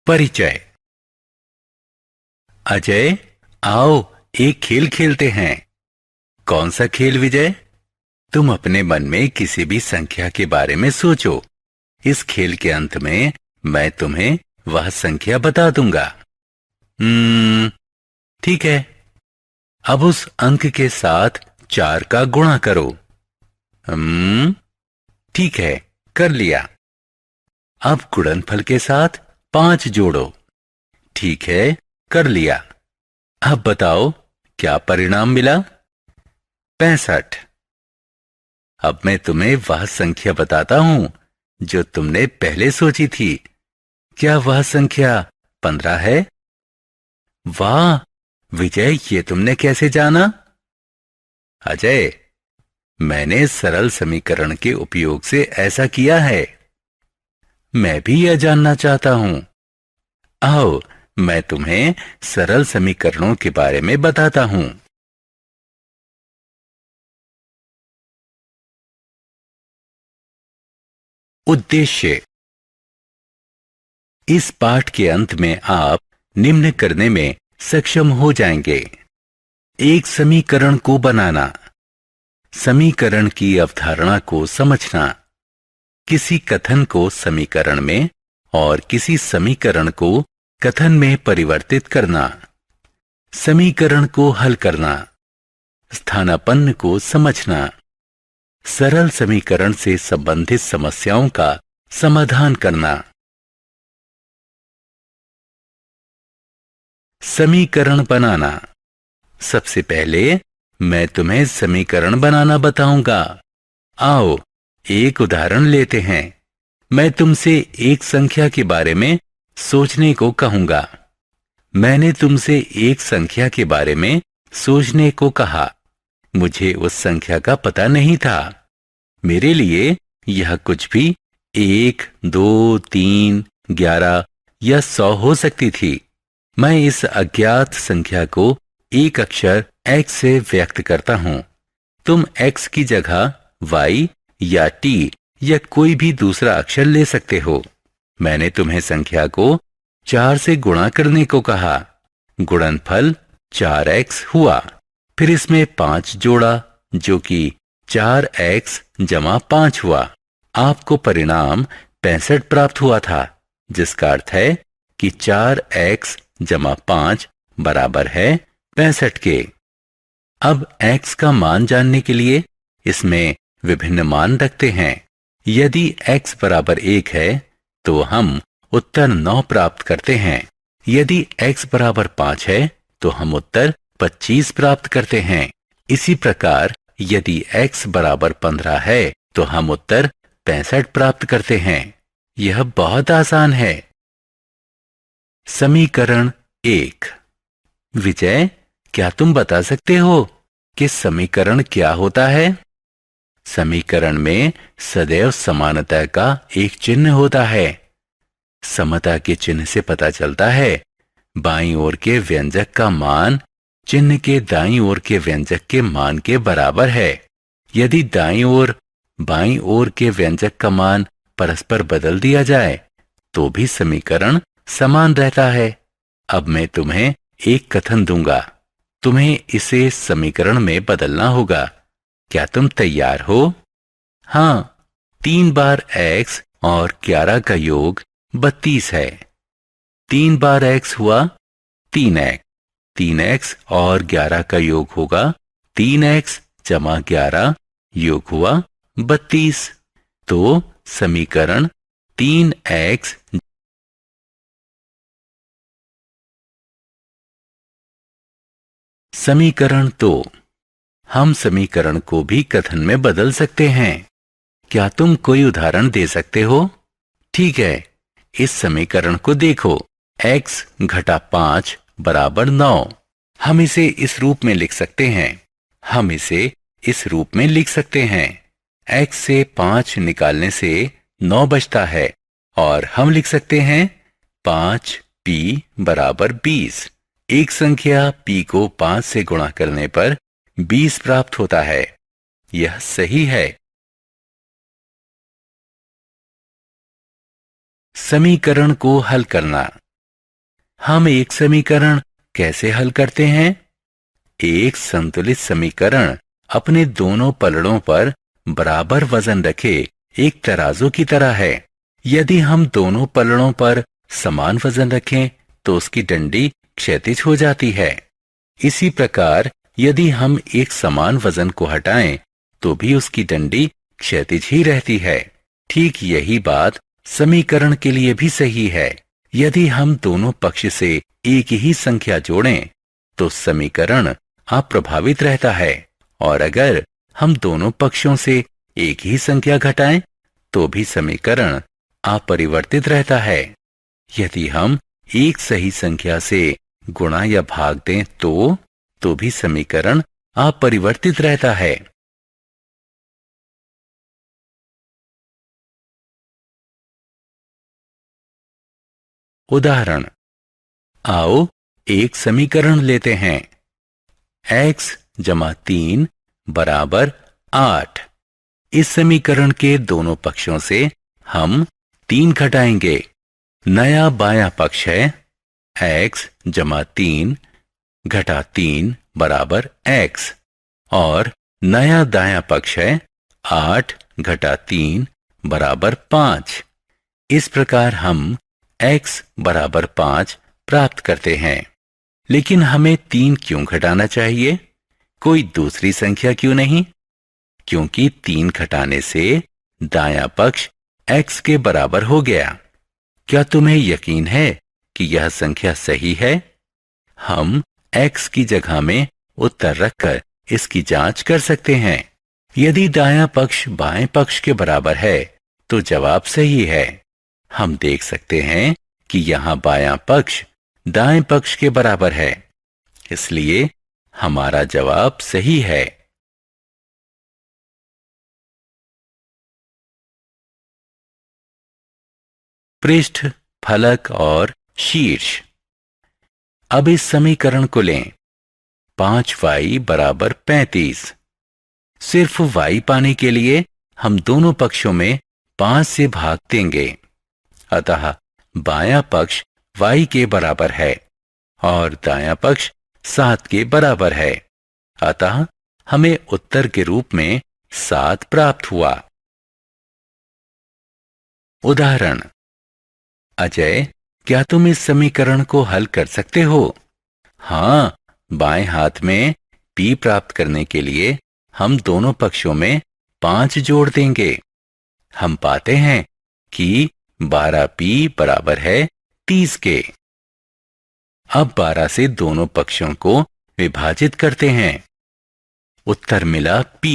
परिचय। अजय, आओ एक खेल खेलते हैं। कौन सा खेल विजय? तुम अपने मन में किसी भी संख्या के बारे में सोचो। इस खेल के अंत में मैं तुम्हें वह संख्या बता दूंगा। ठीक है। अब उस अंक के साथ 4 का गुणा करो। ठीक है, कर लिया। अब गुणनफल के साथ 5 जोड़ो। ठीक है, कर लिया। अब बताओ क्या परिणाम मिला? 65। अब मैं तुम्हें वह संख्या बताता हूं जो तुमने पहले सोची थी। क्या वह संख्या 15 है? वाह विजय, ये तुमने कैसे जाना? अजय, मैंने सरल समीकरण के उपयोग से ऐसा किया है। मैं भी यह जानना चाहता हूं। आओ मैं तुम्हें सरल समीकरणों के बारे में बताता हूं। उद्देश्य। इस पाठ के अंत में आप निम्न करने में सक्षम हो जाएंगे। एक समीकरण को बनाना, समीकरण की अवधारणा को समझना, किसी कथन को समीकरण में और किसी समीकरण को कथन में परिवर्तित करना, समीकरण को हल करना, स्थानापन्न को समझना, सरल समीकरण से संबंधित समस्याओं का समाधान करना। समीकरण बनाना। सबसे पहले मैं तुम्हें समीकरण बनाना बताऊंगा। आओ एक उदाहरण लेते हैं। मैं तुमसे एक संख्या के बारे में सोचने को कहूंगा। मैंने तुमसे एक संख्या के बारे में सोचने को कहा। मुझे उस संख्या का पता नहीं था। मेरे लिए यह कुछ भी 1, 2, 3, 11 या 100 हो सकती थी। मैं इस अज्ञात संख्या को एक अक्षर x से व्यक्त करता हूं। तुम x की जगह y या t या कोई भी दूसरा अक्षर ले सकते हो। मैंने तुम्हें संख्या को 4 से गुणा करने को कहा। गुणनफल 4x हुआ। फिर इसमें 5 जोड़ा जो कि 4x जमा 5 हुआ। आपको परिणाम 65 प्राप्त हुआ था, जिसका अर्थ है कि 4x जमा 5 बराबर है 65 के। अब x का मान जानने के लिए इसमें विभिन्न मान रखते हैं। यदि x बराबर 1 है तो हम उत्तर 9 प्राप्त करते हैं। यदि x बराबर 5 है तो हम उत्तर 25 प्राप्त करते हैं। इसी प्रकार यदि x बराबर 15 है तो हम उत्तर 65 प्राप्त करते हैं। यह बहुत आसान है। समीकरण 1। विजय, क्या तुम बता सकते हो कि समीकरण क्या होता है? समीकरण में सदैव समानता का एक चिन्ह होता है। समता के चिन्ह से पता चलता है बाईं ओर के व्यंजक का मान चिन्ह के दाईं ओर के व्यंजक के मान के बराबर है। यदि दाईं ओर बाईं ओर के व्यंजक का मान परस्पर बदल दिया जाए तो भी समीकरण समान रहता है। अब मैं तुम्हें एक कथन दूंगा। तुम्हें इसे समीकरण में बदलना होगा। क्या तुम तैयार हो? हाँ, 3 बार x और 11 का योग 32 है। 3 बार x हुआ 3x। 3x और 11 का योग होगा 3x जमा 11 योग हुआ 32। तो समीकरण 3x। समीकरण 2। हम समीकरण को भी कथन में बदल सकते हैं। क्या तुम कोई उदाहरण दे सकते हो? ठीक है, इस समीकरण को देखो। x घटा 5 बराबर 9। हम इसे इस रूप में लिख सकते हैं। x से 5 निकालने से 9 बचता है और हम लिख सकते हैं 5p बराबर 20। एक संख्या p को 5 से गुणा करने पर 20 प्राप्त होता है। यह सही है। समीकरण को हल करना। हम एक समीकरण कैसे हल करते हैं? एक संतुलित समीकरण अपने दोनों पलड़ों पर बराबर वजन रखे एक तराजू की तरह है। यदि हम दोनों पलड़ों पर समान वजन रखें तो उसकी डंडी क्षैतिज हो जाती है। इसी प्रकार यदि हम एक समान वजन को हटाएं तो भी उसकी डंडी क्षैतिज ही रहती है। ठीक यही बात समीकरण के लिए भी सही है। यदि हम दोनों पक्ष से एक ही संख्या जोड़ें तो समीकरण अप्रभावित रहता है, और अगर हम दोनों पक्षों से एक ही संख्या घटाएं तो भी समीकरण अपरिवर्तित रहता है। यदि हम एक सही संख्या से गुणा या भाग दें तो भी समीकरण अपरिवर्तित रहता है। उदाहरण, आओ एक समीकरण लेते हैं। x जमा 3 बराबर 8। इस समीकरण के दोनों पक्षों से हम 3 घटाएंगे। नया बायां पक्ष है x जमा 3 घटा 3 बराबर x, और नया दायां पक्ष है 8 घटा 3 बराबर 5। इस प्रकार हम x बराबर 5 प्राप्त करते हैं। लेकिन हमें 3 क्यों घटाना चाहिए? कोई दूसरी संख्या क्यों नहीं? क्योंकि 3 घटाने से दायां पक्ष x के बराबर हो गया। क्या तुम्हें यकीन है कि यह संख्या सही है? हम x की जगह में उत्तर रखकर इसकी जांच कर सकते हैं। यदि दायां पक्ष बाएं पक्ष के बराबर है तो जवाब सही है। हम देख सकते हैं कि यहां बायां पक्ष दाएं पक्ष के बराबर है, इसलिए हमारा जवाब सही है। पृष्ठ, फलक और शीर्ष। अब इस समीकरण को लें। 5y बराबर 35। सिर्फ y पाने के लिए हम दोनों पक्षों में 5 से भाग देंगे। अतः बायां पक्ष y के बराबर है और दायां पक्ष 7 के बराबर है। अतः हमें उत्तर के रूप में 7 प्राप्त हुआ। उदाहरण, अजय, क्या तुम इस समीकरण को हल कर सकते हो? हाँ, बाएं हाथ में p प्राप्त करने के लिए हम दोनों पक्षों में 5 जोड़ देंगे। हम पाते हैं कि 12p बराबर है 30 के। अब 12 से दोनों पक्षों को विभाजित करते हैं। उत्तर मिला p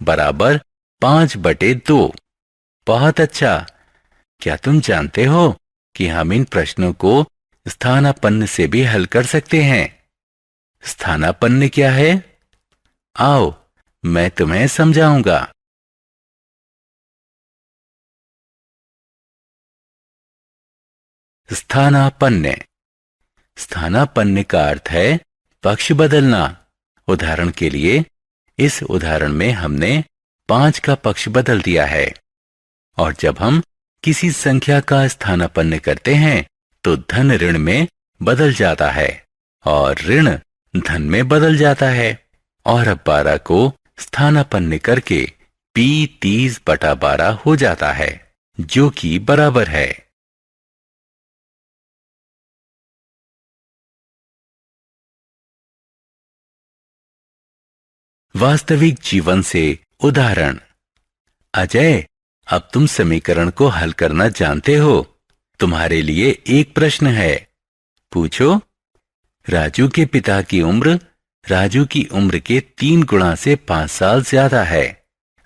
बराबर 5/2। बहुत अच्छा। क्या तुम जानते हो कि हम इन प्रश्नों को स्थानापन्न से भी हल कर सकते हैं? स्थानापन्न क्या है? आओ मैं तुम्हें समझाऊंगा। स्थानापन्न। स्थानापन्न का अर्थ है पक्ष बदलना। उदाहरण के लिए इस उदाहरण में हमने 5 का पक्ष बदल दिया है, और जब हम किसी संख्या का स्थानापन्न करते हैं तो धन ऋण में बदल जाता है और ऋण धन में बदल जाता है। और अब 12 को स्थानापन्न करके p 30/12 हो जाता है, जो कि बराबर है। वास्तविक जीवन से उदाहरण। अजय, अब तुम समीकरण को हल करना जानते हो। तुम्हारे लिए एक प्रश्न है, पूछो। राजू के पिता की उम्र राजू की उम्र के 3 गुना से 5 साल ज्यादा है।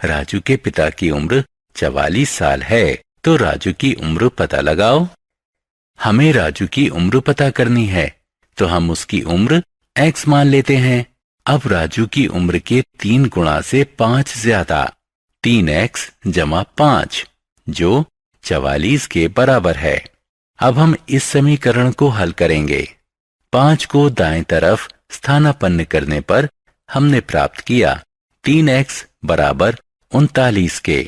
राजू के पिता की उम्र 44 साल है, तो राजू की उम्र पता लगाओ। हमें राजू की उम्र पता करनी है, तो हम उसकी उम्र x मान लेते हैं। अब राजू की उम्र के 3 गुना से 5 ज्यादा 3x जमा 5, जो 44 के बराबर है। अब हम इस समीकरण को हल करेंगे। 5 को दाएं तरफ स्थानापन्न करने पर हमने प्राप्त किया 3x बराबर 39 के।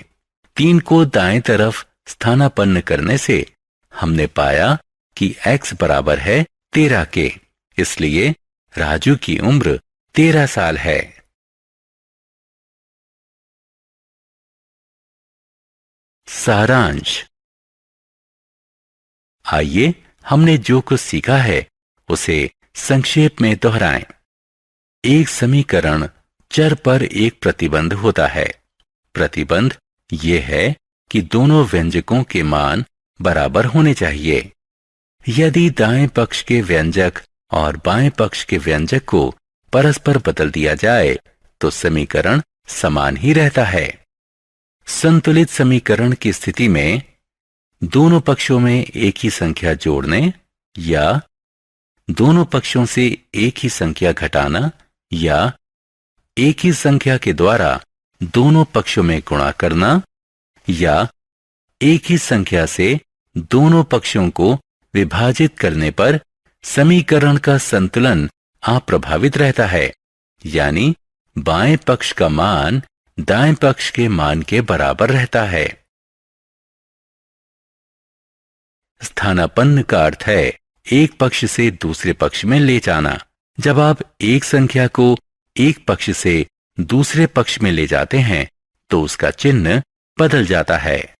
3 को दाएं तरफ स्थानापन्न करने से हमने पाया कि x बराबर है 13 के, इसलिए राजू की उम्र 13 साल है। सारांश। आइए हमने जो कुछ सीखा है उसे संक्षेप में दोहराएं। एक समीकरण चर पर एक प्रतिबंध होता है। प्रतिबंध यह है कि दोनों व्यंजकों के मान बराबर होने चाहिए। यदि दाएं पक्ष के व्यंजक और बाएं पक्ष के व्यंजक को परस्पर बदल दिया जाए तो समीकरण समान ही रहता है। संतुलित समीकरण की स्थिति में दोनों पक्षों में एक ही संख्या जोड़ने या दोनों पक्षों से एक ही संख्या घटाना या एक ही संख्या के द्वारा दोनों पक्षों में गुणा करना या एक ही संख्या से दोनों पक्षों को विभाजित करने पर समीकरण का संतुलन अप्रभावित रहता है, यानी बाएं पक्ष का मान दाएं पक्ष के मान के बराबर रहता है। स्थानापन्न का अर्थ है एक पक्ष से दूसरे पक्ष में ले जाना। जब आप एक संख्या को एक पक्ष से दूसरे पक्ष में ले जाते हैं तो उसका चिन्ह बदल जाता है।